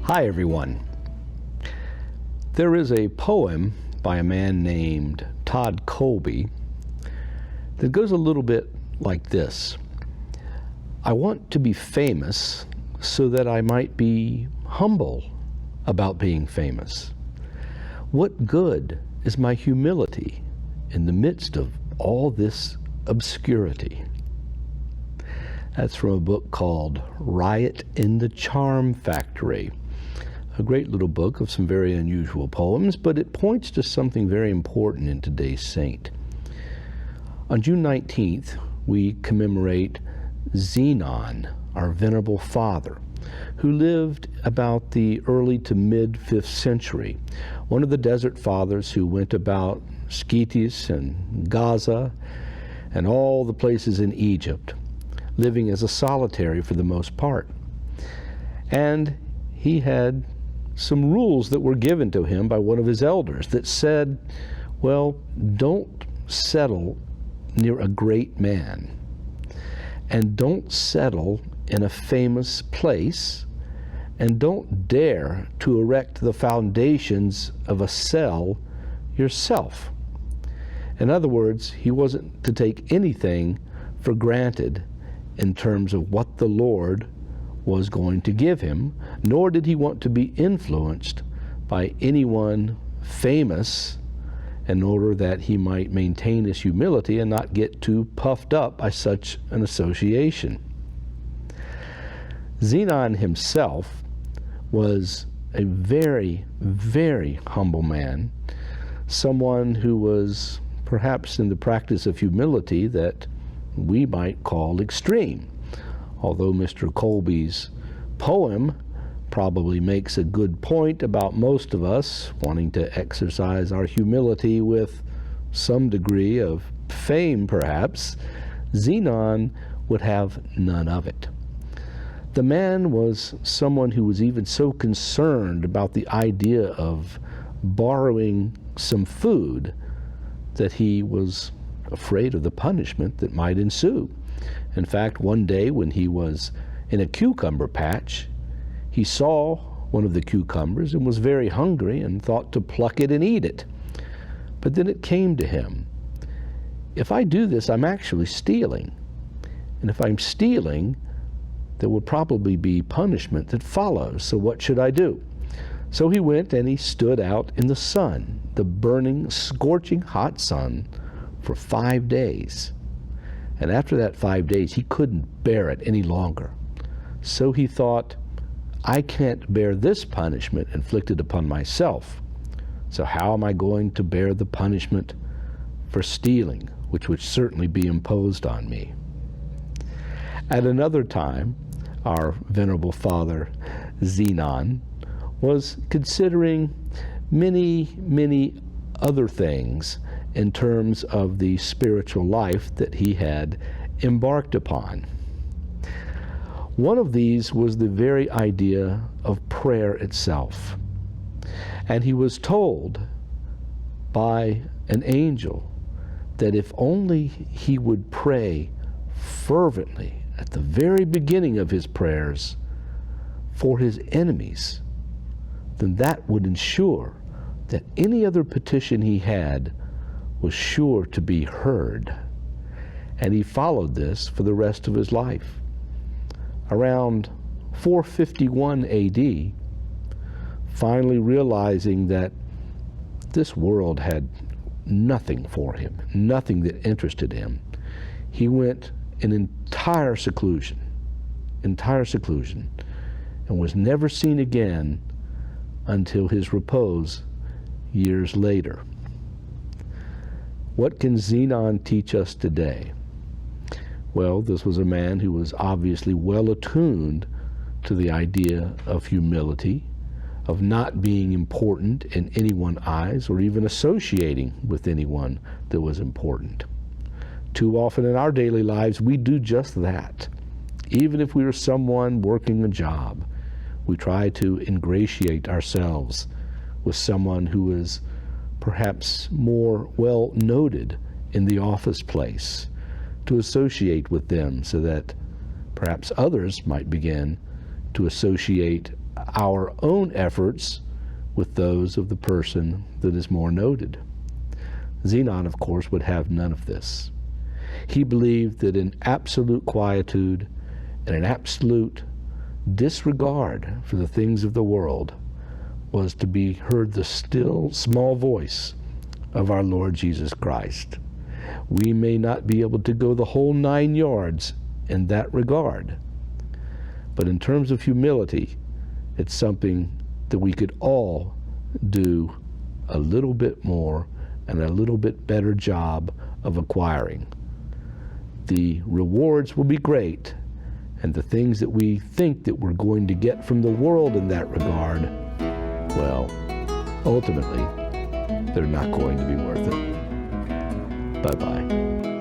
Hi everyone. There is a poem by a man named Todd Colby that goes a little bit like this. I want to be famous so that I might be humble about being famous. What good is my humility in the midst of all this obscurity? That's from a book called Riot in the Charm Factory. A great little book of some very unusual poems, but it points to something very important in today's saint. On June 19th, we commemorate Zenon, our Venerable Father, who lived about the early to mid 5th century, one of the desert fathers who went about Sketis and Gaza and all the places in Egypt, living as a solitary for the most part. And he had some rules that were given to him by one of his elders that said, well, don't settle near a great man, and don't settle in a famous place, and don't dare to erect the foundations of a cell yourself. In other words, he wasn't to take anything for granted in terms of what the Lord was going to give him, nor did he want to be influenced by anyone famous in order that he might maintain his humility and not get too puffed up by such an association. Zenon himself was a very, very humble man, someone who was perhaps in the practice of humility that we might call extreme. Although Mr. Colby's poem probably makes a good point about most of us wanting to exercise our humility with some degree of fame, perhaps, Zenon would have none of it. The man was someone who was even so concerned about the idea of borrowing some food that he was afraid of the punishment that might ensue. In fact, one day when he was in a cucumber patch, he saw one of the cucumbers and was very hungry and thought to pluck it and eat it. But then it came to him, if I do this, I'm actually stealing. And if I'm stealing, there will probably be punishment that follows. So what should I do? So he went and he stood out in the sun, the burning, scorching hot sun, for 5 days. And after that 5 days, he couldn't bear it any longer. So he thought, I can't bear this punishment inflicted upon myself. So how am I going to bear the punishment for stealing, which would certainly be imposed on me? At another time, our Venerable Father, Zenon, was considering many, many other things in terms of the spiritual life that he had embarked upon. One of these was the very idea of prayer itself. And he was told by an angel that if only he would pray fervently at the very beginning of his prayers for his enemies, then that would ensure that any other petition he had was sure to be heard. And he followed this for the rest of his life. Around 451 AD, finally realizing that this world had nothing for him, nothing that interested him, he went in entire seclusion, and was never seen again until his repose years later. What can Zenon teach us today? Well, this was a man who was obviously well attuned to the idea of humility, of not being important in anyone's eyes or even associating with anyone that was important. Too often in our daily lives, we do just that. Even if we are someone working a job, we try to ingratiate ourselves with someone who is perhaps more well noted in the office place, to associate with them so that perhaps others might begin to associate our own efforts with those of the person that is more noted. Zenon, of course, would have none of this. He believed that in absolute quietude and an absolute disregard for the things of the world was to be heard the still small voice of our Lord Jesus Christ. We may not be able to go the whole 9 yards in that regard, but in terms of humility, it's something that we could all do a little bit more and a little bit better job of acquiring. The rewards will be great, and the things that we think that we're going to get from the world in that regard, well, ultimately, they're not going to be worth it. Bye-bye.